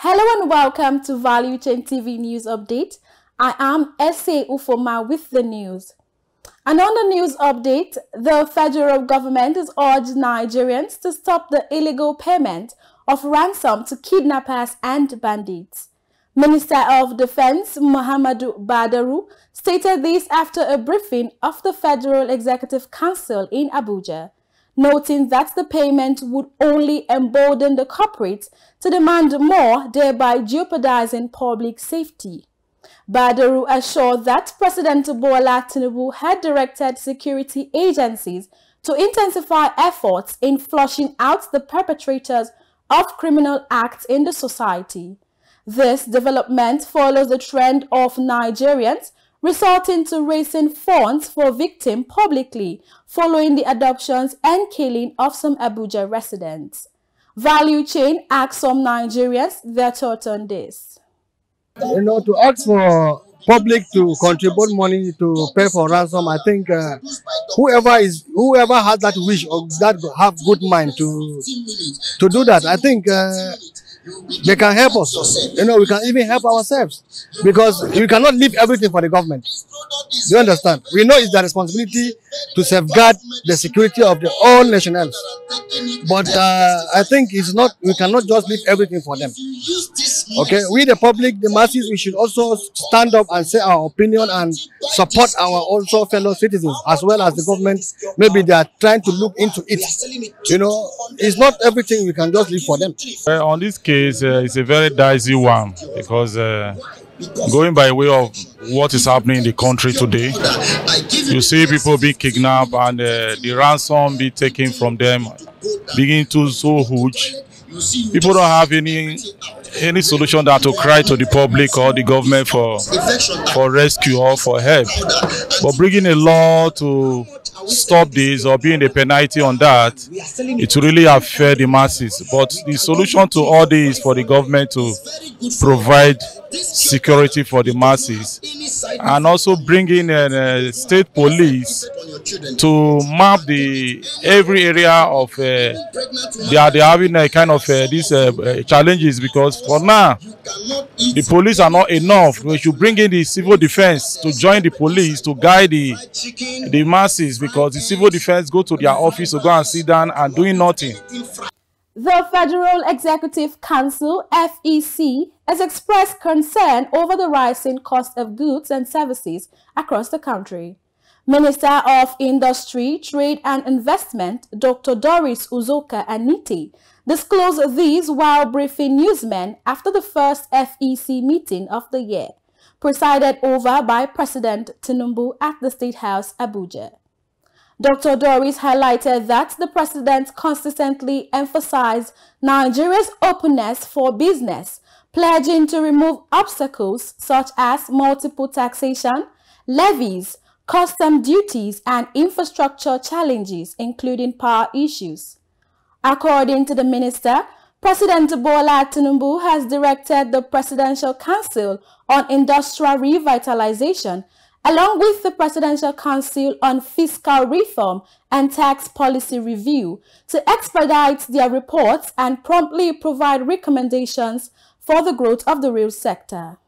Hello and welcome to Value Chain TV News Update. I am S.A. Ufoma with the news. And on the news update, the federal government has urged Nigerians to stop the illegal payment of ransom to kidnappers and bandits. Minister of Defense Muhammadu Badaru stated this after a briefing of the Federal Executive Council in Abuja, noting that the payment would only embolden the corporates to demand more, thereby jeopardizing public safety. Badaru assured that President Bola Tinubu had directed security agencies to intensify efforts in flushing out the perpetrators of criminal acts in the society. This development follows the trend of Nigerians resorting to raising funds for victims publicly following the adoptions and killing of some Abuja residents. Value Chain asked some Nigerians their thoughts on this. To ask for public to contribute money to pay for ransom, I think whoever has that wish or that have good mind to do that, I think they can help us. We can even help ourselves, because we cannot leave everything for the government. Do you understand? We know it's the responsibility to safeguard the security of all nationals. But I think it's not. We cannot just leave everything for them. Okay, we the public, the masses, we should also stand up and say our opinion and support our also fellow citizens, as well as the government. Maybe they are trying to look into it. It's not everything we can just leave for them. On this case, it's a very dicey one, because going by way of what is happening in the country today, you see people being kidnapped and the ransom be taken from them, beginning to so huge. People don't have any solution than to cry to the public or the government for rescue or for help. But bringing a law to stop this or being a penalty on that, it will really affect the masses. But the solution to all this is for the government to provide security for the masses, and also bring in state police to map every area of they are having a kind of these challenges, because for now the police are not enough. We should bring in the civil defense to join the police to guide the masses, because the civil defense go to their office to go and sit down and doing nothing. The Federal Executive Council, FEC, has expressed concern over the rising cost of goods and services across the country. Minister of Industry, Trade and Investment, Dr. Doris Uzoka Anite, disclosed these while briefing newsmen after the first FEC meeting of the year, presided over by President Tinubu at the State House, Abuja. Dr. Doris highlighted that the president consistently emphasized Nigeria's openness for business, pledging to remove obstacles such as multiple taxation, levies, custom duties, and infrastructure challenges, including power issues. According to the minister, President Bola Tinubu has directed the Presidential Council on Industrial Revitalization, along with the Presidential Council on Fiscal Reform and Tax Policy Review, to expedite their reports and promptly provide recommendations for the growth of the real sector.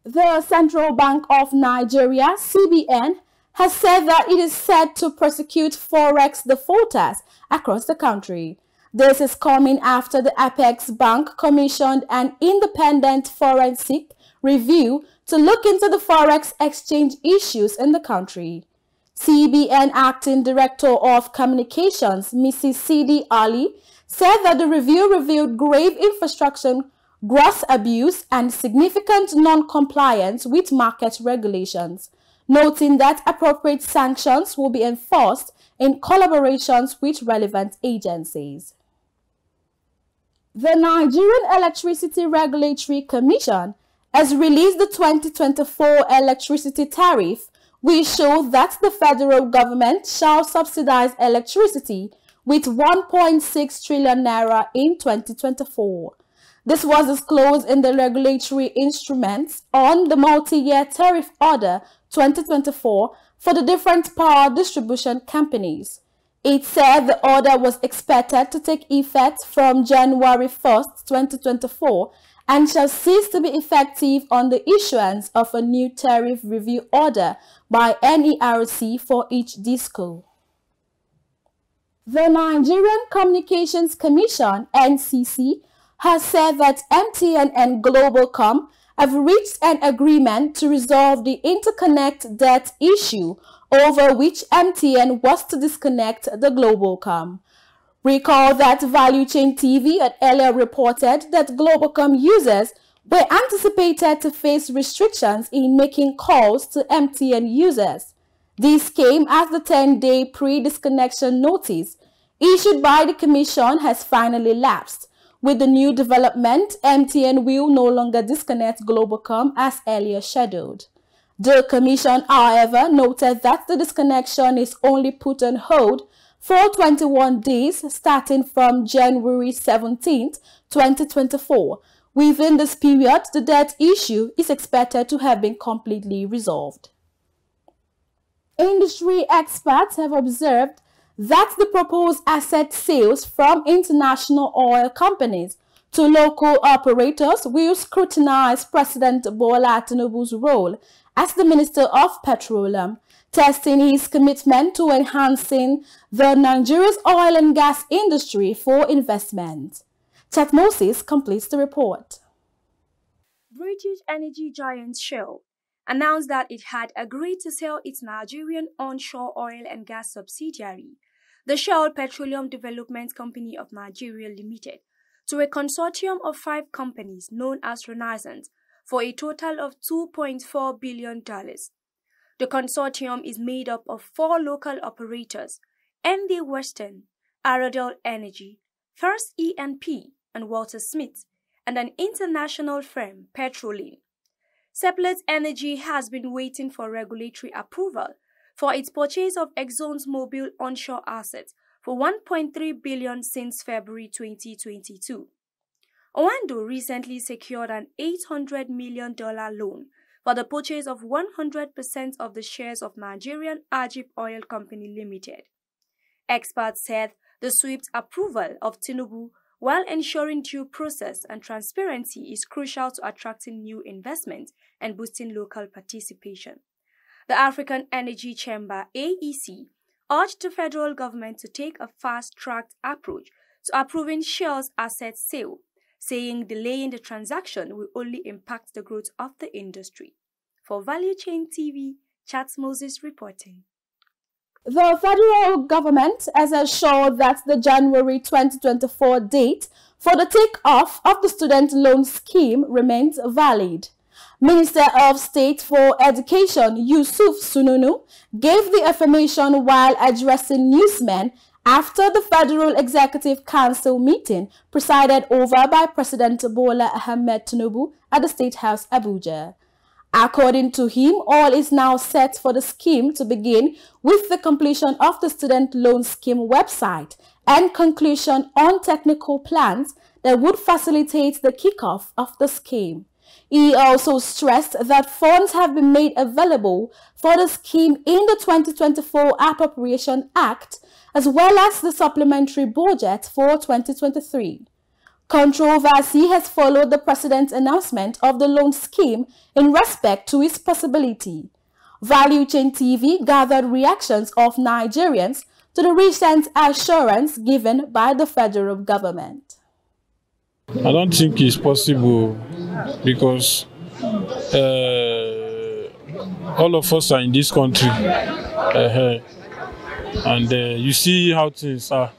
The Central Bank of Nigeria, CBN, has said that it is set to prosecute forex defaulters across the country. This is coming after the Apex Bank commissioned an independent forensic review to look into the forex exchange issues in the country. CBN Acting Director of Communications, Mrs. Sidi Ali, said that the review revealed grave infrastructure, gross abuse, and significant non-compliance with market regulations, noting that appropriate sanctions will be enforced in collaborations with relevant agencies. The Nigerian Electricity Regulatory Commission has released the 2024 electricity tariff, which shows that the federal government shall subsidize electricity with 1.6 trillion naira in 2024. This was disclosed in the regulatory instruments on the multi-year tariff order 2024 for the different power distribution companies. It said the order was expected to take effect from January 1st, 2024 and shall cease to be effective on the issuance of a new tariff review order by NERC for each DisCo. The Nigerian Communications Commission, NCC, has said that MTN and Globalcom have reached an agreement to resolve the interconnect debt issue over which MTN was to disconnect the Globalcom. Recall that Value Chain TV had earlier reported that Globalcom users were anticipated to face restrictions in making calls to MTN users. This came as the 10-day pre-disconnection notice issued by the Commission has finally lapsed. With the new development, MTN will no longer disconnect Globalcom as earlier scheduled. The Commission, however, noted that the disconnection is only put on hold for 21 days starting from January 17, 2024. Within this period, the debt issue is expected to have been completely resolved. Industry experts have observed that the proposed asset sales from international oil companies to local operators will scrutinize President Bola Tinubu's role as the Minister of Petroleum, testing his commitment to enhancing the Nigeria's oil and gas industry for investment. Chet Moses completes the report. British energy giant Shell announced that it had agreed to sell its Nigerian onshore oil and gas subsidiary, the Shell Petroleum Development Company of Nigeria Limited, to a consortium of 5 companies known as Renaissance for a total of $2.4 billion. The consortium is made up of 4 local operators: ND Western, Aradel Energy, First E&P, and Walter Smith, and an international firm, Petrolin. Seplat Energy has been waiting for regulatory approval for its purchase of Exxon's Mobil onshore assets for $1.3 billion since February 2022. Oando recently secured an $800 million loan for the purchase of 100% of the shares of Nigerian Ajib Oil Company Limited. Experts said the swift approval of Tinubu, while ensuring due process and transparency, is crucial to attracting new investment and boosting local participation. The African Energy Chamber, AEC, urged the federal government to take a fast-tracked approach to approving Shell's asset sale, saying delaying the transaction will only impact the growth of the industry. For Value Chain TV, Chet Moses reporting. The federal government has assured that the January 2024 date for the take-off of the student loan scheme remains valid. Minister of State for Education Yusuf Sununu gave the affirmation while addressing newsmen after the Federal Executive Council meeting presided over by President Bola Ahmed Tinubu at the State House, Abuja. According to him, all is now set for the scheme to begin with the completion of the student loan scheme website and conclusion on technical plans that would facilitate the kickoff of the scheme. He also stressed that funds have been made available for the scheme in the 2024 Appropriation Act as well as the supplementary budget for 2023. Controversy has followed the president's announcement of the loan scheme in respect to its possibility. Value Chain TV gathered reactions of Nigerians to the recent assurance given by the federal government. I don't think it's possible because all of us are in this country and you see how things are.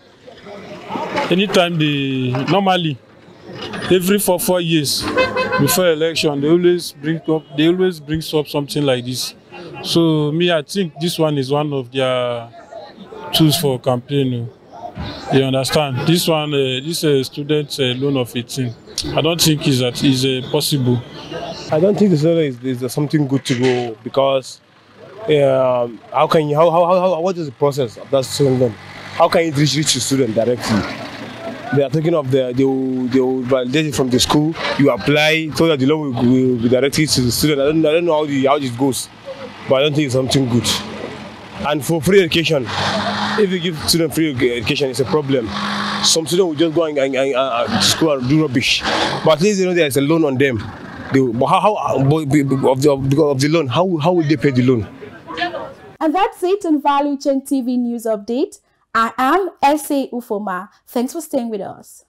Anytime normally every 4 years before election, they always bring up something like this. So I think this one is one of their tools for campaign. You understand? This one, this student loan of 18. I don't think is possible. I don't think is something good to go because what is the process of that student loan? How can it reach the student directly? They are thinking of they will validate it from the school. You apply so that the loan will be directed to the student. I don't know how it goes, but I don't think it's something good. And for free education, if you give students free education, it's a problem. Some students will just go and to school and do rubbish. But at least they know there's a loan on them. Because of the loan, how will they pay the loan? And that's it on Value Chain TV News Update. I am S.A. Ufoma. Thanks for staying with us.